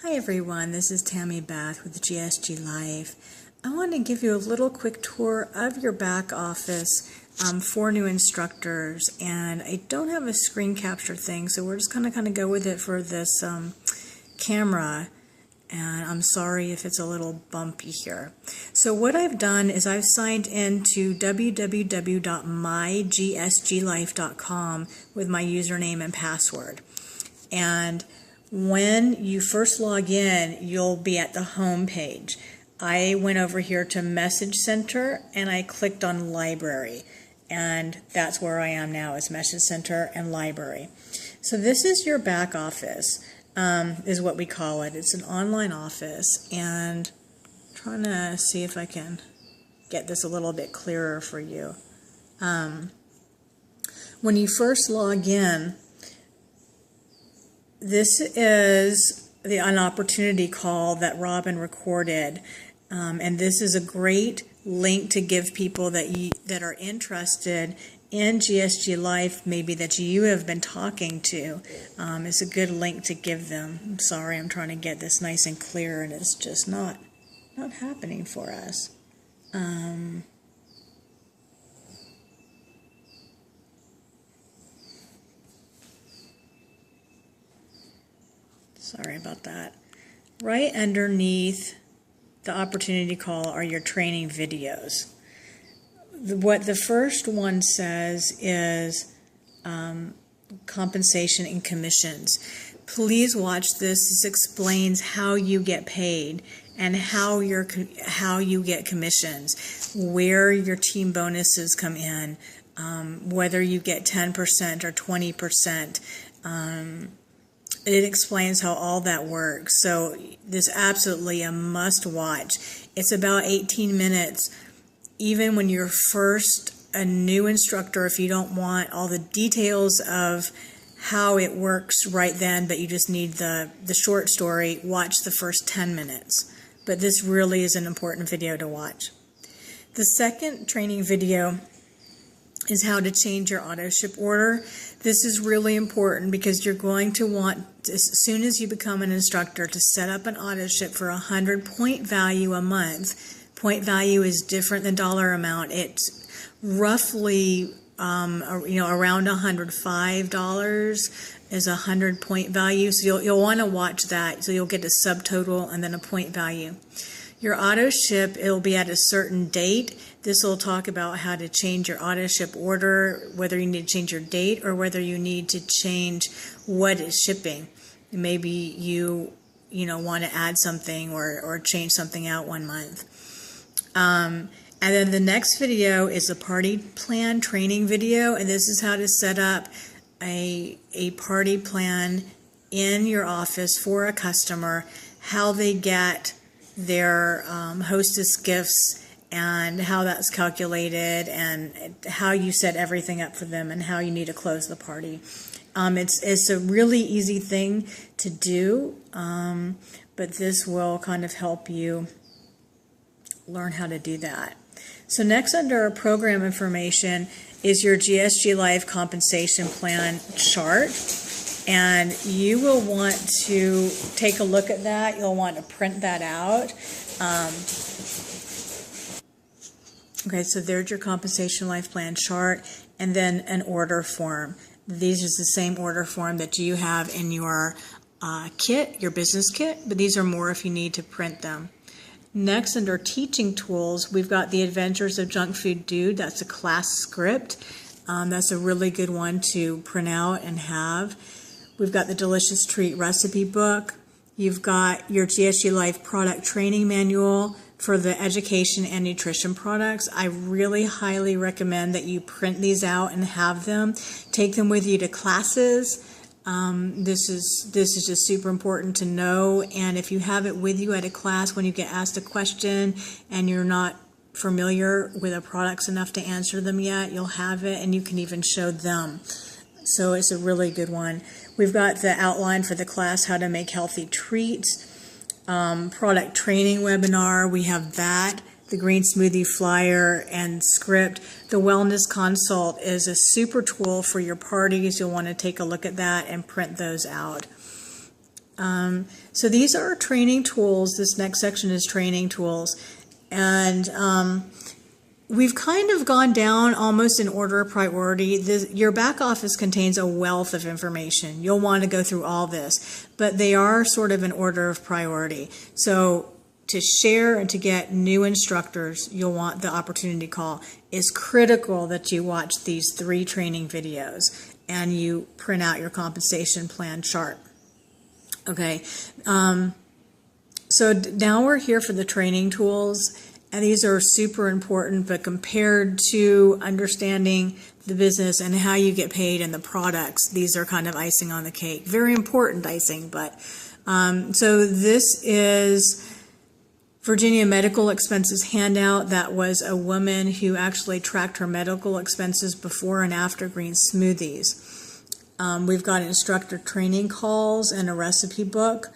Hi everyone, this is Tammy-Beth with Gsglife. I want to give you a little quick tour of your back office for new instructors, and I don't have a screen capture thing, so we're just going to kind of go with it for this camera, and I'm sorry if it's a little bumpy here. So what I've done is I've signed into www.mygsglife.com with my username and password, and when you first log in, you'll be at the home page. I went over here to Message Center and I clicked on Library, and that's where I am now, is Message Center and Library. So this is your back office, is what we call it. It's an online office, and I'm trying to see if I can get this a little bit clearer for you. When you first log in, this is an opportunity call that Robin recorded, and this is a great link to give people that are interested in Gsglife, maybe that you have been talking to. It's a good link to give them. I'm sorry, I'm trying to get this nice and clear, and it's just not happening for us. Sorry about that. Right underneath the opportunity call are your training videos. What the first one says is compensation and commissions. Please watch this. This explains how you get paid and how you get commissions, where your team bonuses come in, whether you get 10% or 20%. It explains how all that works. So this is absolutely a must watch. It's about 18 minutes. Even when you're first a new instructor, if you don't want all the details of how it works right then, but you just need the short story, watch the first 10 minutes. But this really is an important video to watch. The second training video is how to change your auto ship order. This is really important because you're going to want, as soon as you become an instructor, to set up an auto ship for 100 point value a month. Point value is different than dollar amount. It's roughly around $105 is 100 point value. So you'll want to watch that. So you'll get a subtotal and then a point value. Your auto ship, it'll be at a certain date. This will talk about how to change your auto ship order, whether you need to change your date or whether you need to change what is shipping. Maybe you want to add something or change something out one month. And then the next video is a party plan training video, and this is how to set up a party plan in your office for a customer, how they get their hostess gifts and how that's calculated and how you set everything up for them and how you need to close the party. It's a really easy thing to do, but this will kind of help you learn how to do that. So next, under program information, is your Gsglife compensation plan chart. And you will want to take a look at that. You'll want to print that out. Okay, so there's your compensation life plan chart, and then an order form. These is the same order form that you have in your kit, your business kit, but these are more if you need to print them. Next, under teaching tools, we've got the Adventures of Junk Food Dude. That's a class script. That's a really good one to print out and have. We've got the Delicious Treat recipe book. You've got your Gsglife product training manual for the education and nutrition products. I really highly recommend that you print these out and have them. Take them with you to classes. This is just super important to know. And if you have it with you at a class, when you get asked a question and you're not familiar with the products enough to answer them yet, you'll have it and you can even show them. So it's a really good one. We've got the outline for the class, how to make healthy treats, product training webinar. We have that, the green smoothie flyer and script. The wellness consult is a super tool for your parties. You'll want to take a look at that and print those out. So these are training tools. This next section is training tools. And we've kind of gone down almost in order of priority. Your back office contains a wealth of information. You'll want to go through all this, but they are sort of in order of priority. So to share and to get new instructors, you'll want the opportunity call. It's critical that you watch these 3 training videos and you print out your compensation plan chart. Okay, so now we're here for the training tools, and these are super important, but compared to understanding the business and how you get paid and the products, these are kind of icing on the cake. Very important icing, but so this is Virginia Medical Expenses handout. That was a woman who actually tracked her medical expenses before and after green smoothies. We've got instructor training calls and a recipe book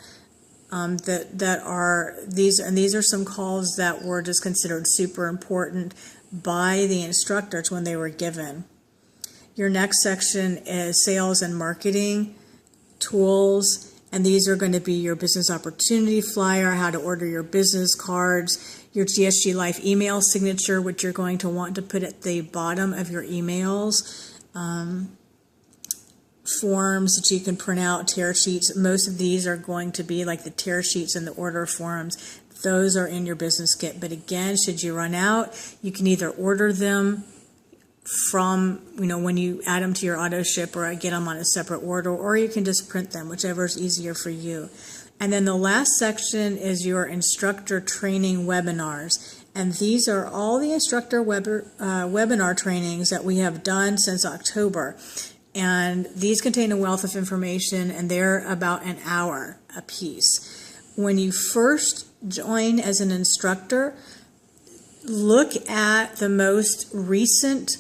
that are these are some calls that were just considered super important by the instructors when they were given. Your next section is sales and marketing tools, and these are going to be your business opportunity flyer, how to order your business cards, your Gsglife email signature, which you're going to want to put at the bottom of your emails. Forms that you can print out, tear sheets. Most of these are going to be like the tear sheets and the order forms. Those are in your business kit. But again, should you run out, you can either order them from, when you add them to your auto ship, or get them on a separate order, or you can just print them, whichever is easier for you. And then the last section is your instructor training webinars. And these are all the instructor webinar trainings that we have done since October. And these contain a wealth of information, and they're about an hour a piece. When you first join as an instructor, look at the most recent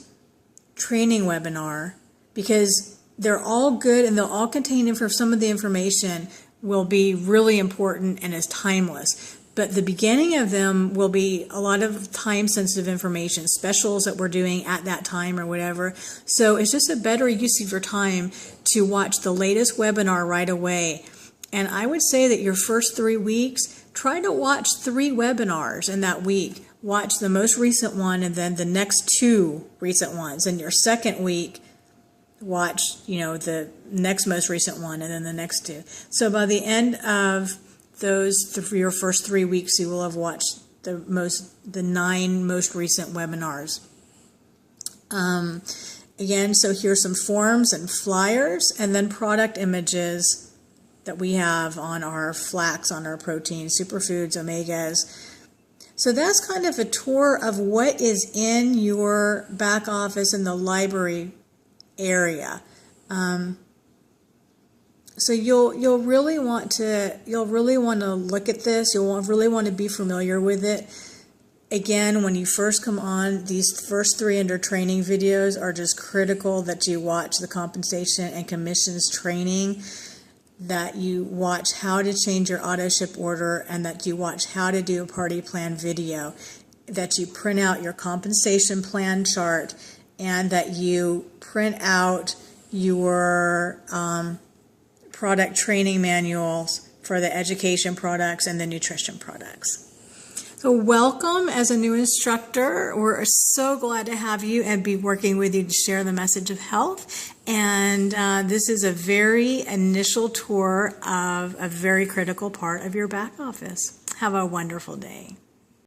training webinar, because they're all good and they'll all contain some of the information will be really important and is timeless. But the beginning of them will be a lot of time-sensitive information, specials that we're doing at that time or whatever. So it's just a better use of your time to watch the latest webinar right away. And I would say that your first 3 weeks, try to watch 3 webinars in that week. Watch the most recent one and then the next 2 recent ones. And your second week, watch, the next most recent one and then the next 2. So by the end of your first 3 weeks, you will have watched the 9 most recent webinars. Again, so here's some forms and flyers, and then product images that we have on our flax, on our protein, superfoods, omegas. So that's kind of a tour of what is in your back office in the library area. So you'll really want to look at this. You'll really want to be familiar with it. Again, when you first come on, these first 3 under training videos are just critical that you watch the compensation and commissions training, that you watch how to change your auto ship order, and that you watch how to do a party plan video, that you print out your compensation plan chart, and that you print out your product training manuals for the education products and the nutrition products. So welcome as a new instructor. We're so glad to have you and be working with you to share the message of health. And this is a very initial tour of a very critical part of your back office. Have a wonderful day.